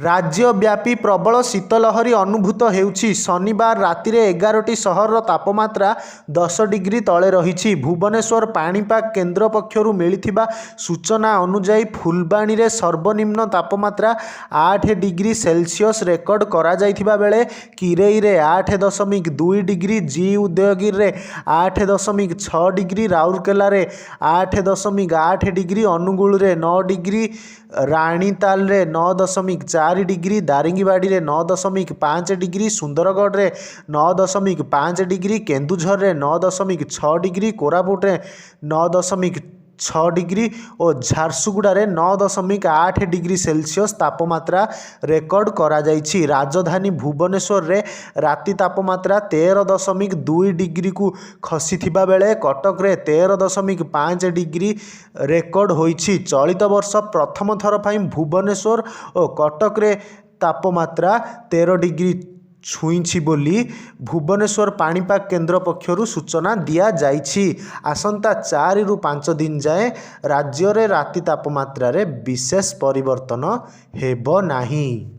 राज्यव्यापी प्रबल शीतलहरी अनुभूत हेउछि। शनिवार रातिरे 11टी सहरर तापमात्रा 10 डिग्री तले रहिछि। भुवनेश्वर पाणीपाग केन्द्र पक्षरु मिलिथिबा सूचना अनुसार फुलबाणी रे सर्वनिम्न तापमात्रा 8 डिग्री सेल्सियस रेकर्ड करा जाइथिबा बेले किरेई रे 8.2 डिग्री, जी उदयगिरी रे 8.6 डिग्री, राउरकेला रे 8.8 डिग्री, अनुगुल रे 9 डिग्री, राणीताल रे 9.4 डिग्री, दारिंगीबाड़ी रे 9.5 डिग्री, सुंदरगढ़ रे 9.5 डिग्री, केन्दुझर रे 9.6 डिग्री, कोरापुट रे 9.6 डिग्री और झारसुगुड़ा रे 9.8 डिग्री सेल्सियस तापमात्रा रेकर्ड करा जाइछि। राजधानी भुवनेश्वर रे राति तापमात्रा 13.2 डिग्री को खसीथिबा बेले कटक रे 13.5 डिग्री रेकर्ड होइछि। चलित वर्ष प्रथम थर पई भुवनेश्वर और कटक रे तापमात्रा 13 डिग्री छुईछि बोली भुवनेश्वर पाणीपाग केन्द्र पक्षरु सूचना दिया जाइछि। आसंता 4 रु 5 दिन जाए राज्य रे राति तापमात्रा रे विशेष परिवर्तन हेबो नाही।